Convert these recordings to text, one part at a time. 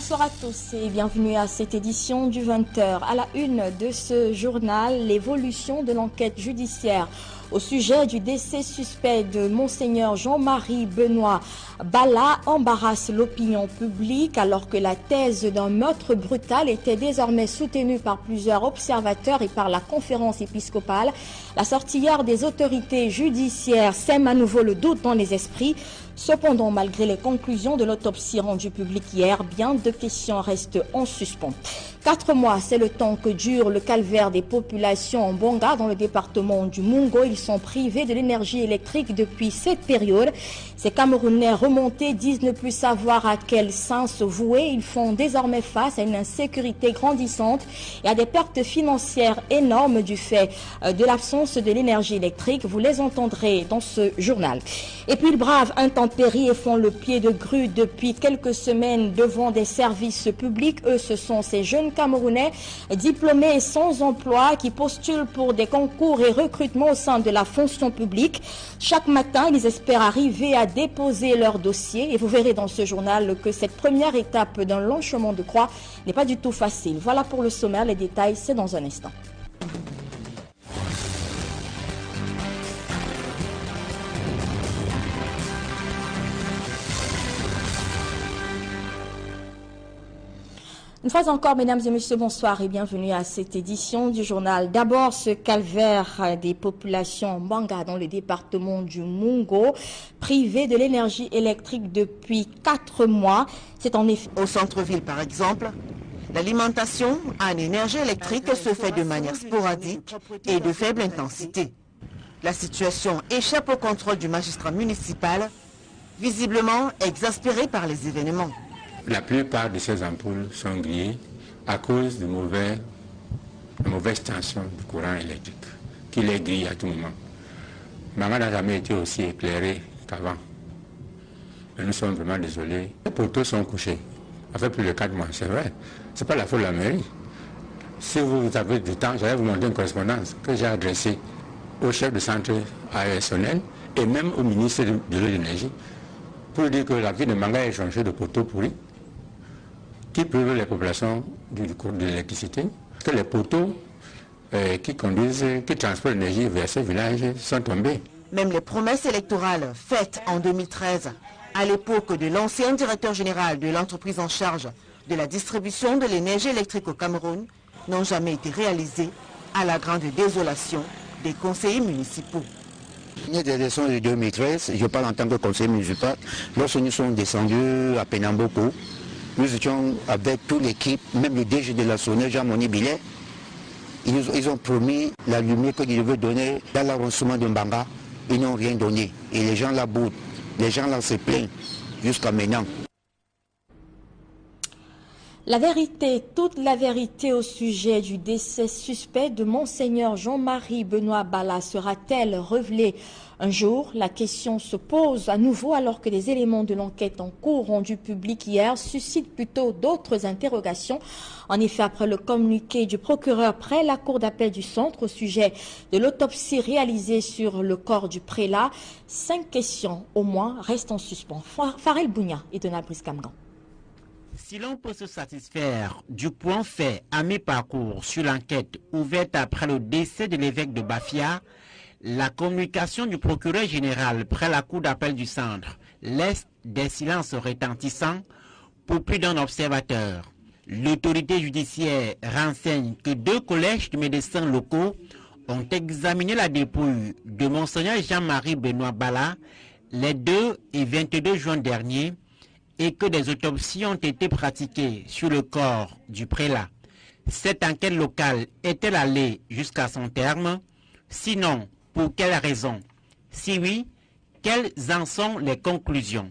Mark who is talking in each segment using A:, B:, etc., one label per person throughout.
A: Bonsoir à tous et bienvenue à cette édition du 20h. À la une de ce journal, l'évolution de l'enquête judiciaire au sujet du décès suspect de Monseigneur Jean-Marie Benoît Bala embarrasse l'opinion publique alors que la thèse d'un meurtre brutal était désormais soutenue par plusieurs observateurs et par la conférence épiscopale. La sortie hier des autorités judiciaires sème à nouveau le doute dans les esprits. Cependant, malgré les conclusions de l'autopsie rendue publique hier, bien de questions restent en suspens. 4 mois, c'est le temps que dure le calvaire des populations en Bonga dans le département du Mungo. Ils sont privés de l'énergie électrique depuis cette période. Ces Camerounais remontés disent ne plus savoir à quel saint se vouer. Ils font désormais face à une insécurité grandissante et à des pertes financières énormes du fait de l'absence de l'énergie électrique. Vous les entendrez dans ce journal. Et puis ils bravent intempéries et font le pied de grue depuis quelques semaines devant des services publics. Eux, ce sont ces jeunes Camerounais diplômés et sans emploi qui postulent pour des concours et recrutements au sein de la fonction publique. Chaque matin, ils espèrent arriver à déposer leur dossier et vous verrez dans ce journal que cette première étape d'un long chemin de croix n'est pas du tout facile. Voilà pour le sommaire, les détails, c'est dans un instant. Une fois encore, mesdames et messieurs, bonsoir et bienvenue à cette édition du journal. D'abord, ce calvaire des populations Mbanga dans le département du Mungo, privées de l'énergie électrique depuis 4 mois. C'est en effet...
B: Au centre-ville, par exemple, l'alimentation en énergie électrique se fait de manière sporadique et de faible intensité. La situation échappe au contrôle du magistrat municipal, visiblement exaspéré par les événements.
C: La plupart de ces ampoules sont grillées à cause de mauvaise tension du courant électrique, qui les grille à tout moment. Maman n'a jamais été aussi éclairée qu'avant. Mais nous sommes vraiment désolés. Les poteaux sont couchés. Ça fait plus de 4 mois, c'est vrai. Ce n'est pas la faute de la mairie. Si vous avez du temps, j'allais vous montrer une correspondance que j'ai adressée au chef de centre AESonnel et même au ministre de l'énergie pour dire que la ville de Manga est changée de poteaux pourris qui privent les populations du cours de l'électricité, que les poteaux qui transportent l'énergie vers ces villages sont tombés.
B: Même les promesses électorales faites en 2013, à l'époque de l'ancien directeur général de l'entreprise en charge de la distribution de l'énergie électrique au Cameroun, n'ont jamais été réalisées, à la grande désolation des conseillers municipaux.
D: Des élections de 2013, je parle en tant que conseiller municipal, lorsque nous sommes descendus à Penamboko, nous étions avec toute l'équipe, même le DG de la SONER, Jean-Moni Billet. Ils ont promis la lumière qu'ils devaient donner dans l'arrondissement de Mbanga. Ils n'ont rien donné. Et les gens là boudent. Les gens là se plaignent jusqu'à maintenant.
A: La vérité, toute la vérité au sujet du décès suspect de Monseigneur Jean-Marie Benoît Bala sera-t-elle révélée un jour? La question se pose à nouveau alors que les éléments de l'enquête en cours rendus publics hier suscitent plutôt d'autres interrogations. En effet, après le communiqué du procureur près la cour d'appel du centre au sujet de l'autopsie réalisée sur le corps du prélat, 5 questions au moins restent en suspens. Farel Bounia et Donald Brice-Camgan.
E: Si l'on peut se satisfaire du point fait à mi-parcours sur l'enquête ouverte après le décès de l'évêque de Bafia, la communication du procureur général près la cour d'appel du centre laisse des silences retentissants pour plus d'un observateur. L'autorité judiciaire renseigne que 2 collèges de médecins locaux ont examiné la dépouille de Monseigneur Jean-Marie Benoît Bala les 2 et 22 juin dernier, et que des autopsies ont été pratiquées sur le corps du prélat. Cette enquête locale est-elle allée jusqu'à son terme? Sinon, pour quelles raisons? Si oui, quelles en sont les conclusions?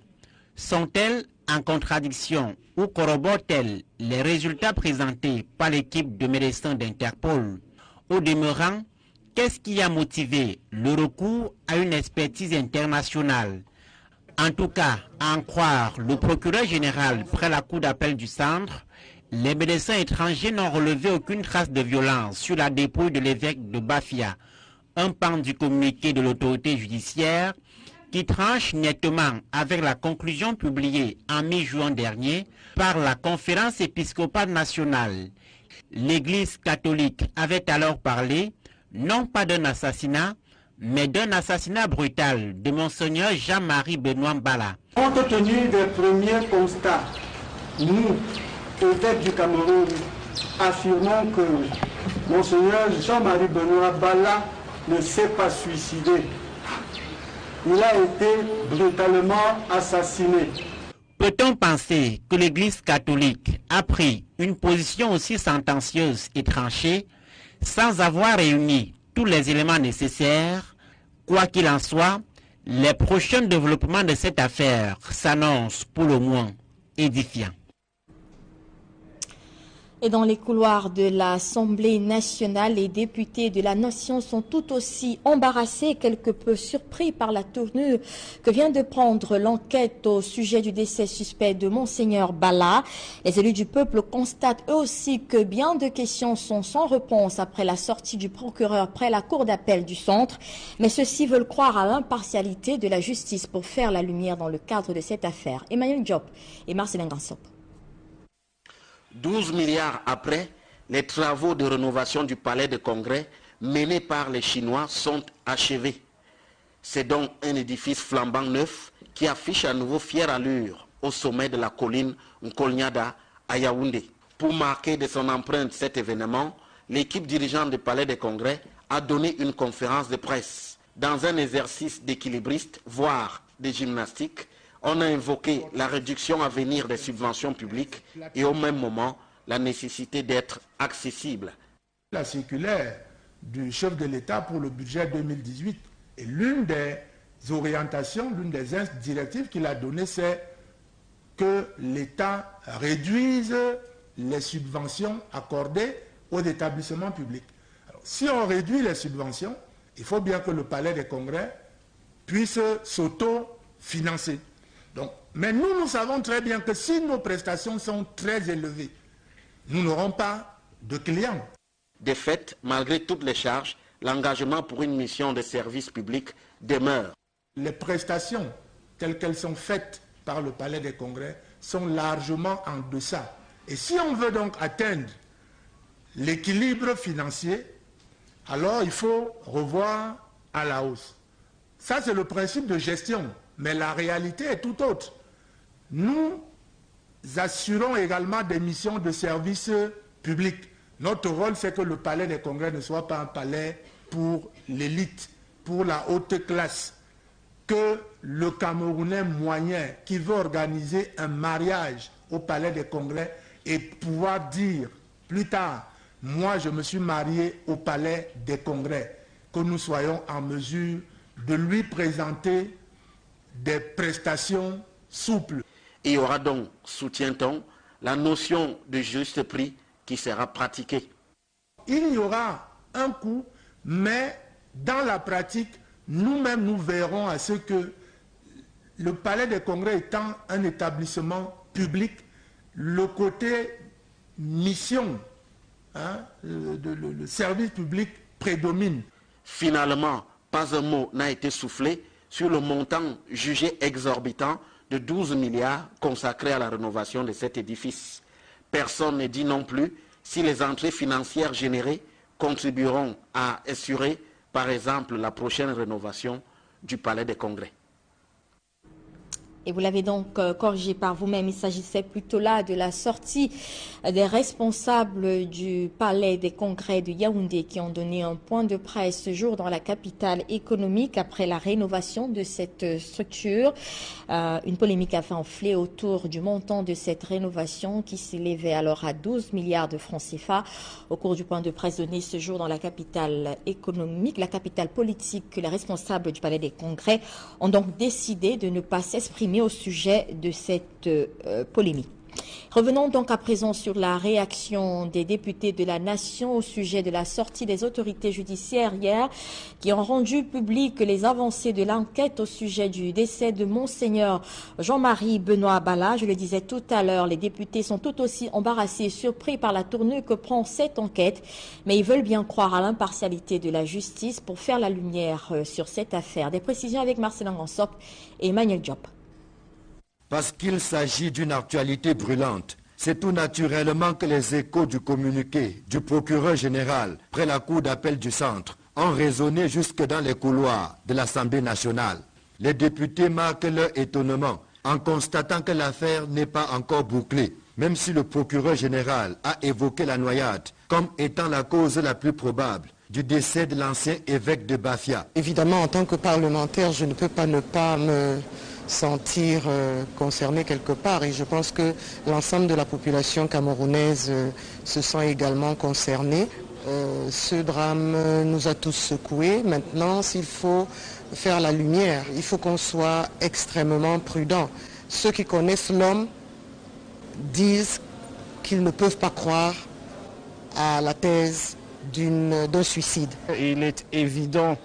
E: Sont-elles en contradiction ou corroborent-elles les résultats présentés par l'équipe de médecins d'Interpol? Au demeurant, qu'est-ce qui a motivé le recours à une expertise internationale? En tout cas, à en croire le procureur général près la cour d'appel du centre, les médecins étrangers n'ont relevé aucune trace de violence sur la dépouille de l'évêque de Bafia, un pan du communiqué de l'autorité judiciaire qui tranche nettement avec la conclusion publiée en mi-juin dernier par la Conférence épiscopale nationale. L'Église catholique avait alors parlé non pas d'un assassinat, mais d'un assassinat brutal de Monseigneur Jean-Marie Benoît Mbala.
F: Compte tenu des premiers constats, nous, évêques du Cameroun, affirmons que Monseigneur Jean-Marie Benoît Mbala ne s'est pas suicidé. Il a été brutalement assassiné.
E: Peut-on penser que l'Église catholique a pris une position aussi sentencieuse et tranchée sans avoir réuni tous les éléments nécessaires? Quoi qu'il en soit, les prochains développements de cette affaire s'annoncent pour le moins édifiants.
A: Et dans les couloirs de l'Assemblée nationale, les députés de la nation sont tout aussi embarrassés, quelque peu surpris par la tournure que vient de prendre l'enquête au sujet du décès suspect de Monseigneur Mbala. Les élus du peuple constatent eux aussi que bien de questions sont sans réponse après la sortie du procureur près la cour d'appel du centre. Mais ceux-ci veulent croire à l'impartialité de la justice pour faire la lumière dans le cadre de cette affaire. Emmanuel Diop et Marcelin Gansop.
G: 12 milliards après, les travaux de rénovation du palais de congrès menés par les Chinois sont achevés. C'est donc un édifice flambant neuf qui affiche à nouveau fière allure au sommet de la colline Nkolnyada à Yaoundé. Pour marquer de son empreinte cet événement, l'équipe dirigeante du palais de congrès a donné une conférence de presse. Dans un exercice d'équilibriste, voire de gymnastique, on a invoqué la réduction à venir des subventions publiques et au même moment la nécessité d'être accessible.
F: La circulaire du chef de l'État pour le budget 2018 et l'une des orientations, l'une des directives qu'il a données, c'est que l'État réduise les subventions accordées aux établissements publics. Alors, si on réduit les subventions, il faut bien que le palais des congrès puisse s'auto-financer. Donc, mais nous savons très bien que si nos prestations sont très élevées, nous n'aurons pas de clients.
G: De fait, malgré toutes les charges, l'engagement pour une mission de service public demeure.
F: Les prestations telles qu'elles sont faites par le Palais des Congrès sont largement en deçà. Et si on veut donc atteindre l'équilibre financier, alors il faut revoir à la hausse. Ça, c'est le principe de gestion. Mais la réalité est tout autre. Nous assurons également des missions de service public. Notre rôle, c'est que le palais des congrès ne soit pas un palais pour l'élite, pour la haute classe. Que le Camerounais moyen qui veut organiser un mariage au palais des congrès et pouvoir dire plus tard, moi je me suis marié au palais des congrès, que nous soyons en mesure de lui présenter des prestations souples.
G: Il y aura donc, soutient-on, la notion de juste prix qui sera pratiquée.
F: Il y aura un coût, mais dans la pratique, nous-mêmes nous verrons à ce que le Palais des Congrès étant un établissement public, le côté mission, le service public prédomine.
G: Finalement, pas un mot n'a été soufflé sur le montant jugé exorbitant de 12 milliards consacrés à la rénovation de cet édifice. Personne ne dit non plus si les entrées financières générées contribueront à assurer, par exemple, la prochaine rénovation du Palais des Congrès.
A: Et vous l'avez donc corrigé par vous-même, il s'agissait plutôt là de la sortie des responsables du Palais des Congrès de Yaoundé qui ont donné un point de presse ce jour dans la capitale économique après la rénovation de cette structure. Une polémique a fait enfler autour du montant de cette rénovation qui s'élevait alors à 12 milliards de francs CFA. Au cours du point de presse donné ce jour dans la capitale économique, la capitale politique, les responsables du Palais des Congrès ont donc décidé de ne pas s'exprimer au sujet de cette polémique. Revenons donc à présent sur la réaction des députés de la Nation au sujet de la sortie des autorités judiciaires hier qui ont rendu public les avancées de l'enquête au sujet du décès de Monseigneur Jean-Marie Benoît Bala. Je le disais tout à l'heure, les députés sont tout aussi embarrassés et surpris par la tournure que prend cette enquête, mais ils veulent bien croire à l'impartialité de la justice pour faire la lumière sur cette affaire. Des précisions avec Marcelin Gansop et Emmanuel Diop.
H: Parce qu'il s'agit d'une actualité brûlante, c'est tout naturellement que les échos du communiqué du procureur général près la cour d'appel du centre ont résonné jusque dans les couloirs de l'Assemblée nationale. Les députés marquent leur étonnement en constatant que l'affaire n'est pas encore bouclée, même si le procureur général a évoqué la noyade comme étant la cause la plus probable du décès de l'ancien évêque de Bafia.
I: Évidemment, en tant que parlementaire, je ne peux pas ne pas me sentir concerné quelque part, et je pense que l'ensemble de la population camerounaise se sent également concernée. Ce drame nous a tous secoués. Maintenant, s'il faut faire la lumière, il faut qu'on soit extrêmement prudent. Ceux qui connaissent l'homme disent qu'ils ne peuvent pas croire à la thèse d'un suicide.
J: Il est évident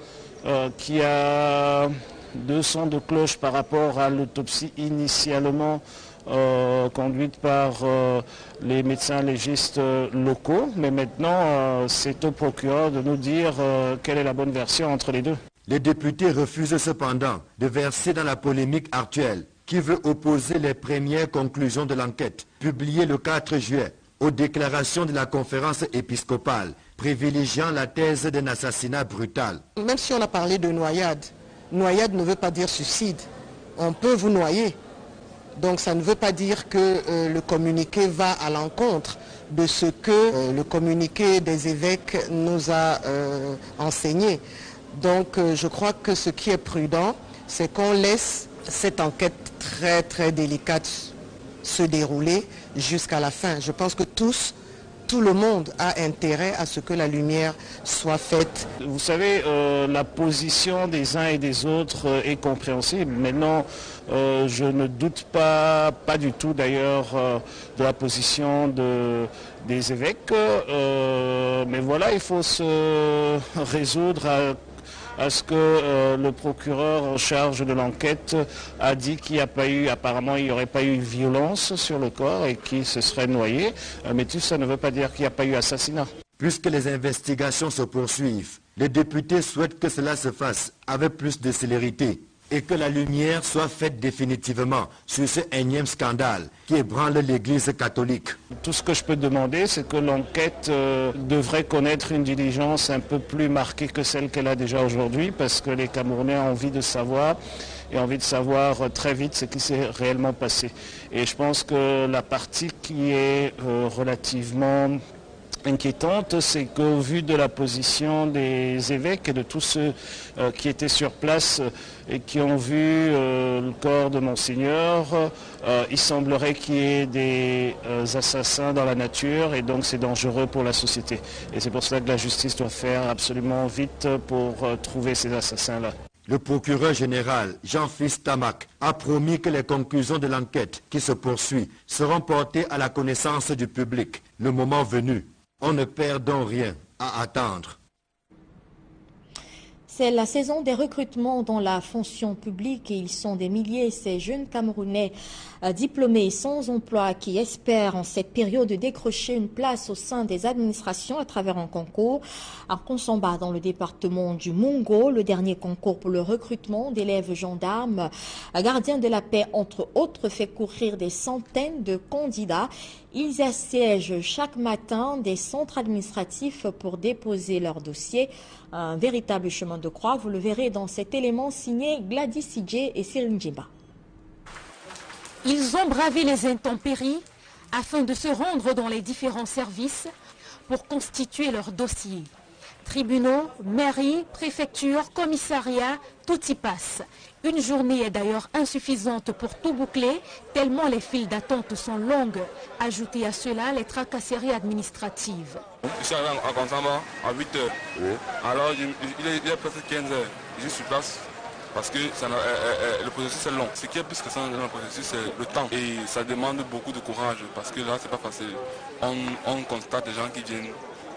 J: qu'il y a deux sons de cloche par rapport à l'autopsie initialement conduite par les médecins légistes locaux, mais maintenant c'est au procureur de nous dire quelle est la bonne version entre les deux.
H: Les députés refusent cependant de verser dans la polémique actuelle qui veut opposer les premières conclusions de l'enquête publiées le 4 juillet aux déclarations de la conférence épiscopale privilégiant la thèse d'un assassinat brutal.
I: Même si on a parlé de noyade, noyade ne veut pas dire suicide. On peut vous noyer. Donc ça ne veut pas dire que le communiqué va à l'encontre de ce que le communiqué des évêques nous a enseigné. Donc je crois que ce qui est prudent, c'est qu'on laisse cette enquête très très délicate se dérouler jusqu'à la fin. Je pense que tout le monde a intérêt à ce que la lumière soit faite.
J: Vous savez, la position des uns et des autres est compréhensible. Maintenant, je ne doute pas du tout d'ailleurs de la position des évêques. Mais voilà, il faut se résoudre à ce que le procureur en charge de l'enquête a dit qu'il n'y a pas eu, apparemment il n'y aurait pas eu violence sur le corps et qu'il se serait noyé. Mais tout ça ne veut pas dire qu'il n'y a pas eu assassinat.
H: Puisque les investigations se poursuivent, les députés souhaitent que cela se fasse avec plus de célérité et que la lumière soit faite définitivement sur ce énième scandale qui ébranle l'Église catholique.
J: Tout ce que je peux demander, c'est que l'enquête devrait connaître une diligence un peu plus marquée que celle qu'elle a déjà aujourd'hui, parce que les Camerounais ont envie de savoir, et envie de savoir très vite ce qui s'est réellement passé. Et je pense que la partie qui est relativement inquiétante, c'est qu'au vu de la position des évêques et de tous ceux qui étaient sur place et qui ont vu le corps de Monseigneur, il semblerait qu'il y ait des assassins dans la nature et donc c'est dangereux pour la société. Et c'est pour cela que la justice doit faire absolument vite pour trouver ces assassins-là.
H: Le procureur général, Jean-Fils Tamac, a promis que les conclusions de l'enquête qui se poursuit seront portées à la connaissance du public le moment venu. On ne perd donc rien à attendre.
A: C'est la saison des recrutements dans la fonction publique et ils sont des milliers, ces jeunes Camerounais diplômés sans emploi qui espèrent en cette période décrocher une place au sein des administrations à travers un concours. À Konsamba, dans le département du Mungo, le dernier concours pour le recrutement d'élèves gendarmes, gardiens de la paix entre autres, fait courir des centaines de candidats. Ils assiègent chaque matin des centres administratifs pour déposer leurs dossiers. Un véritable chemin de croix, vous le verrez dans cet élément signé Gladys Sidje et Cyril Ndjimba.
K: Ils ont bravé les intempéries afin de se rendre dans les différents services pour constituer leurs dossiers. Tribunaux, mairies, préfectures, commissariats, tout y passe. Une journée est d'ailleurs insuffisante pour tout boucler, tellement les files d'attente sont longues. Ajoutez à cela les tracasseries administratives.
L: Je suis arrivé à Konsamba à 8 h. Oui. Alors il est presque 15 h. Je suis sur place. parce que le processus est long. Ce qui est plus que ça dans le processus, c'est le temps. Et ça demande beaucoup de courage parce que là, c'est pas facile. On constate des gens qui viennent,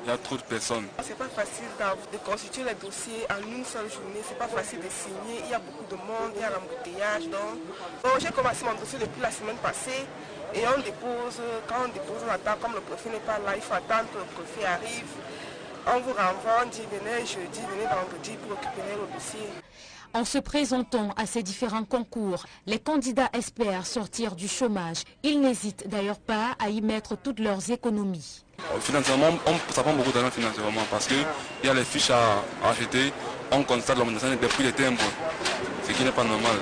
L: il y a trop de personnes.
M: C'est pas facile de constituer les dossiers en une seule journée. C'est pas facile de signer. Il y a beaucoup de monde, il y a l'embouteillage. Donc j'ai commencé mon dossier depuis la semaine passée. Et quand on dépose, on attend. Comme le préfet n'est pas là, il faut attendre que le préfet arrive. On vous renvoie, on dit venez jeudi, venez vendredi pour récupérer le dossier.
K: En se présentant à ces différents concours, les candidats espèrent sortir du chômage. Ils n'hésitent d'ailleurs pas à y mettre toutes leurs économies.
L: Financièrement, ça prend beaucoup d'argent financièrement parce qu'il y a les fiches à acheter. On constate l'augmentation des prix des timbres, ce qui n'est pas normal.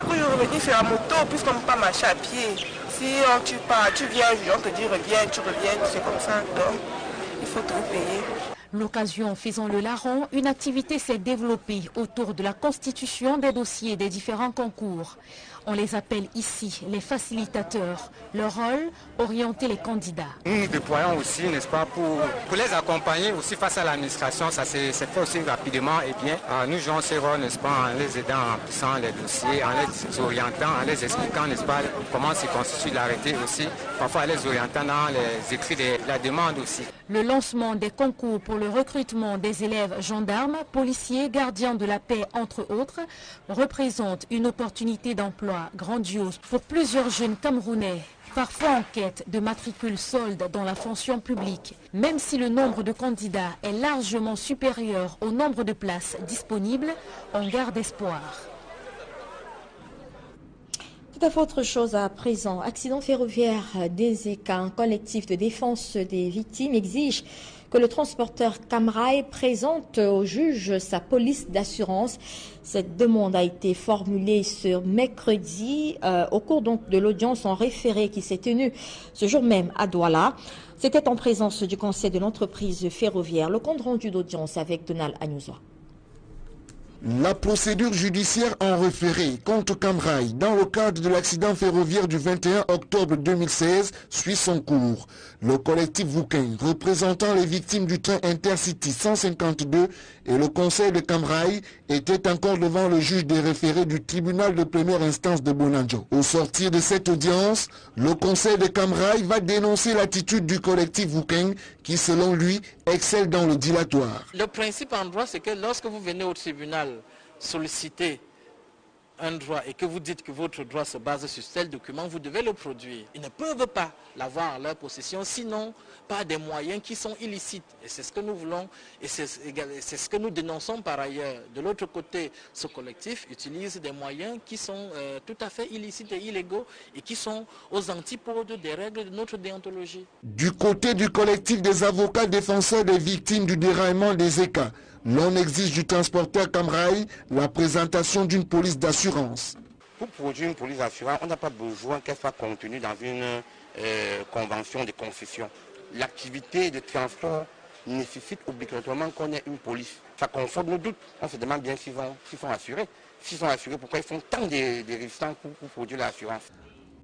M: Pour y revenir sur la moto, puisqu'on ne peut pas marcher à pied. Si tu viens, on te dit reviens, tu reviens, c'est comme ça. Donc, il faut tout payer.
K: L'occasion faisant le larron, une activité s'est développée autour de la constitution des dossiers des différents concours. On les appelle ici les facilitateurs. Leur rôle, orienter les candidats.
N: Nous nous déployons aussi, n'est-ce pas, pour les accompagner aussi face à l'administration. Ça s'est fait aussi rapidement et bien. Nous jouons ces rôles, n'est-ce pas, en les aidant, en remplissant les dossiers, en les orientant, en les expliquant, n'est-ce pas, comment se constitue l'arrêté aussi. Parfois, en les orientant dans les écrits de la demande aussi.
K: Le lancement des concours pour le recrutement des élèves gendarmes, policiers, gardiens de la paix, entre autres, représente une opportunité d'emploi grandiose pour plusieurs jeunes Camerounais, parfois en quête de matricule solde dans la fonction publique. Même si le nombre de candidats est largement supérieur au nombre de places disponibles, on garde espoir.
A: Tout à fait autre chose à présent. Accident ferroviaire d'Ezeka, un collectif de défense des victimes exige que le transporteur Camrail présente au juge sa police d'assurance. Cette demande a été formulée ce mercredi au cours donc de l'audience en référé qui s'est tenue ce jour même à Douala. C'était en présence du conseil de l'entreprise ferroviaire. Le compte rendu d'audience avec Donald Agnozoa.
O: La procédure judiciaire en référé contre Camrail dans le cadre de l'accident ferroviaire du 21 octobre 2016 suit son cours. Le collectif Vouquin, représentant les victimes du train Intercity 152 et le conseil de Camrail étaient encore devant le juge des référés du tribunal de première instance de Bonadjo. Au sortir de cette audience, le conseil de Camrail va dénoncer l'attitude du collectif Vouquin qui, selon lui, excelle dans le dilatoire.
G: Le principe en droit, c'est que lorsque vous venez au tribunal solliciter un droit et que vous dites que votre droit se base sur tel document, vous devez le produire. Ils ne peuvent pas l'avoir en leur possession, sinon par des moyens qui sont illicites. Et c'est ce que nous voulons et c'est ce que nous dénonçons par ailleurs. De l'autre côté, ce collectif utilise des moyens qui sont tout à fait illicites et illégaux et qui sont aux antipodes des règles de notre déontologie.
O: Du côté du collectif des avocats défenseurs des victimes du déraillement des ECA, l'on exige du transporteur Camrail la présentation d'une police d'assurance.
P: Pour produire une police d'assurance, on n'a pas besoin qu'elle soit contenue dans une convention de concession. L'activité de transport nécessite obligatoirement qu'on ait une police. Ça conforte nos doutes. On se demande bien s'ils sont assurés. S'ils sont assurés, pourquoi ils font tant de résistance pour produire l'assurance?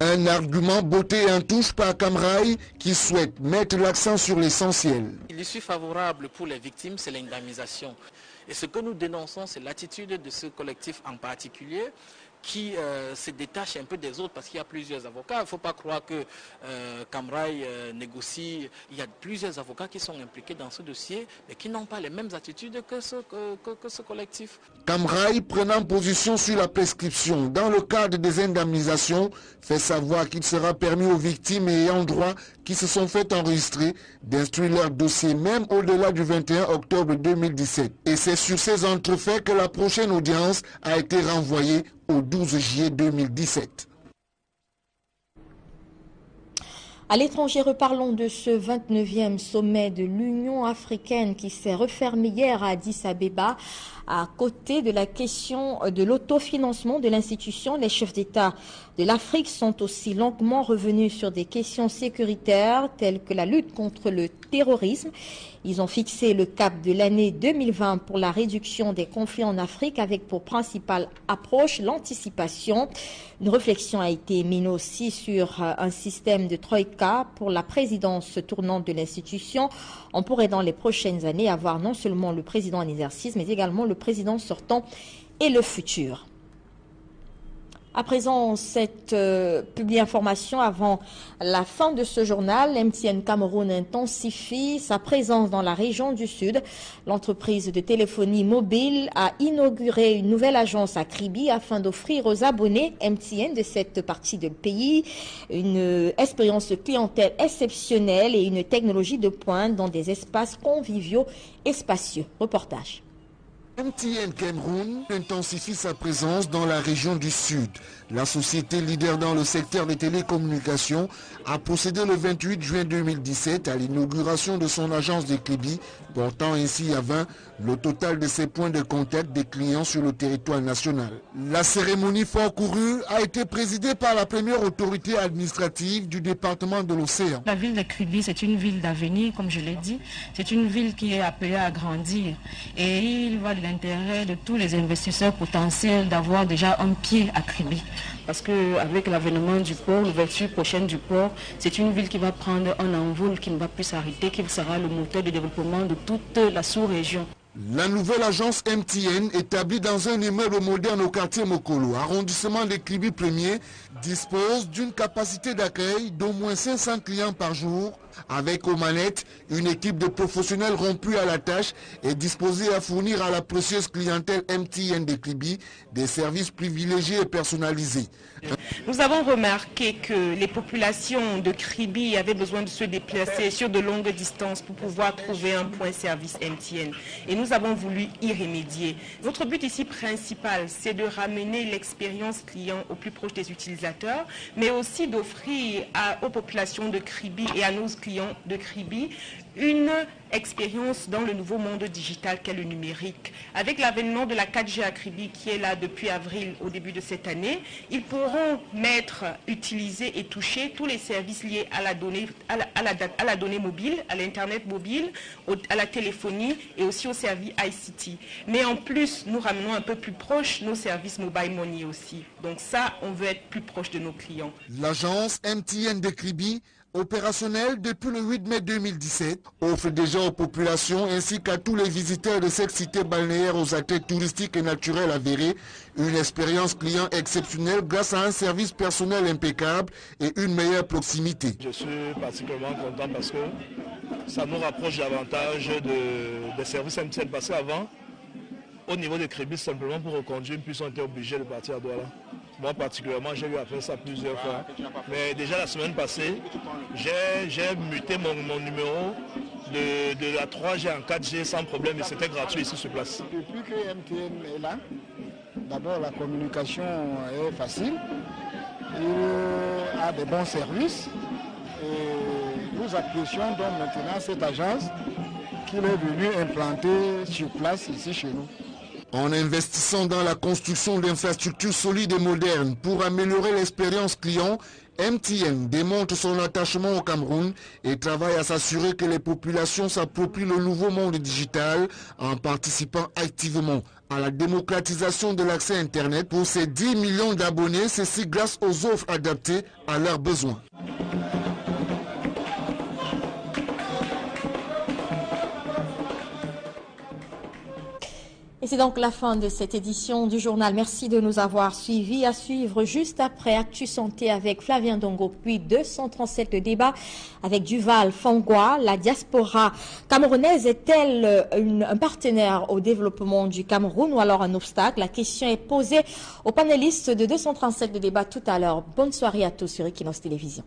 O: Un argument botté en touche par Camrail qui souhaite mettre l'accent sur l'essentiel.
G: L'issue favorable pour les victimes, c'est l'indemnisation. Et ce que nous dénonçons, c'est l'attitude de ce collectif en particulier qui se détache un peu des autres parce qu'il y a plusieurs avocats. Il ne faut pas croire que Camrail négocie. Il y a plusieurs avocats qui sont impliqués dans ce dossier mais qui n'ont pas les mêmes attitudes que ce collectif.
O: Camrail, prenant position sur la prescription dans le cadre des indemnisations, fait savoir qu'il sera permis aux victimes et ayant droit qui se sont fait enregistrer d'instruire leur dossier même au-delà du 21 octobre 2017. Et c'est sur ces entrefaits que la prochaine audience a été renvoyée au 12 juillet 2017.
A: À l'étranger, reparlons de ce 29e sommet de l'Union africaine qui s'est refermé hier à Addis Abeba. À côté de la question de l'autofinancement de l'institution, les chefs d'État de l'Afrique sont aussi longuement revenus sur des questions sécuritaires telles que la lutte contre le terrorisme. Ils ont fixé le cap de l'année 2020 pour la réduction des conflits en Afrique avec pour principale approche l'anticipation. Une réflexion a été menée aussi sur un système de troïka pour la présidence tournante de l'institution. On pourrait dans les prochaines années avoir non seulement le président en exercice mais également le président sortant et le futur. À présent, cette publiée information avant la fin de ce journal, MTN Cameroun intensifie sa présence dans la région du Sud. L'entreprise de téléphonie mobile a inauguré une nouvelle agence à Kribi afin d'offrir aux abonnés MTN de cette partie du pays une expérience clientèle exceptionnelle et une technologie de pointe dans des espaces conviviaux et spacieux. Reportage.
O: MTN Cameroun intensifie sa présence dans la région du Sud. La société leader dans le secteur des télécommunications a procédé le 28 juin 2017 à l'inauguration de son agence de Kribi, portant ainsi à 20 le total de ses points de contact des clients sur le territoire national. La cérémonie fort courue a été présidée par la première autorité administrative du département de l'Océan.
Q: La ville de Kribi, c'est une ville d'avenir, comme je l'ai dit. C'est une ville qui est appelée à grandir. Et il va de l'intérêt de tous les investisseurs potentiels d'avoir déjà un pied à Kribi. Parce qu'avec l'avènement du port, l'ouverture prochaine du port, c'est une ville qui va prendre un envol qui ne va plus s'arrêter, qui sera le moteur de développement de toute la sous-région.
O: La nouvelle agence MTN, établie dans un immeuble moderne au quartier Mokolo, arrondissement de Kribi 1er, dispose d'une capacité d'accueil d'au moins 500 clients par jour, avec aux manettes une équipe de professionnels rompus à la tâche et disposés à fournir à la précieuse clientèle MTN de Kribi des services privilégiés et personnalisés.
R: Nous avons remarqué que les populations de Kribi avaient besoin de se déplacer sur de longues distances pour pouvoir trouver un point service MTN. Et nous avons voulu y remédier. Notre but ici principal, c'est de ramener l'expérience client au plus proche des utilisateurs, mais aussi d'offrir aux populations de Kribi et à nos clients de Kribi une expérience dans le nouveau monde digital qu'est le numérique. Avec l'avènement de la 4G à Kribi qui est là depuis avril au début de cette année, ils pourront mettre, utiliser et toucher tous les services liés à la donnée mobile, à l'internet mobile, à la téléphonie et aussi aux services ICT. Mais en plus, nous ramenons un peu plus proche nos services mobile money aussi. Donc ça, on veut être plus proche de nos clients.
O: L'agence MTN de Kribi, opérationnelle depuis le 8 mai 2017, offre déjà aux populations ainsi qu'à tous les visiteurs de cette cité balnéaire aux attraits touristiques et naturels avérés une expérience client exceptionnelle grâce à un service personnel impeccable et une meilleure proximité.
S: Je suis particulièrement content parce que ça nous rapproche davantage des services MTN parce qu'avant, au niveau de Kribi, simplement pour reconduire une puce, on était obligé de partir à Douala. Moi particulièrement, j'ai eu à faire ça plusieurs fois. Mais déjà la semaine passée, j'ai muté mon numéro de la 3G en 4G sans problème et c'était gratuit ici sur place.
T: Depuis que MTN est là, d'abord la communication est facile, il a des bons services et nous apprécions donc maintenant cette agence qu'il est venu implanter sur place ici chez nous.
O: En investissant dans la construction d'infrastructures solides et modernes pour améliorer l'expérience client, MTN démontre son attachement au Cameroun et travaille à s'assurer que les populations s'approprient le nouveau monde digital en participant activement à la démocratisation de l'accès Internet pour ses 10 millions d'abonnés, ceci grâce aux offres adaptées à leurs besoins.
A: Et c'est donc la fin de cette édition du journal. Merci de nous avoir suivis. À suivre juste après Actu Santé avec Flavien Dongo, puis 237 le débat avec Duval Fangwa. La diaspora camerounaise est-elle un partenaire au développement du Cameroun ou alors un obstacle? La question est posée aux panélistes de 237 le débat tout à l'heure. Bonne soirée à tous sur Equinos Télévision.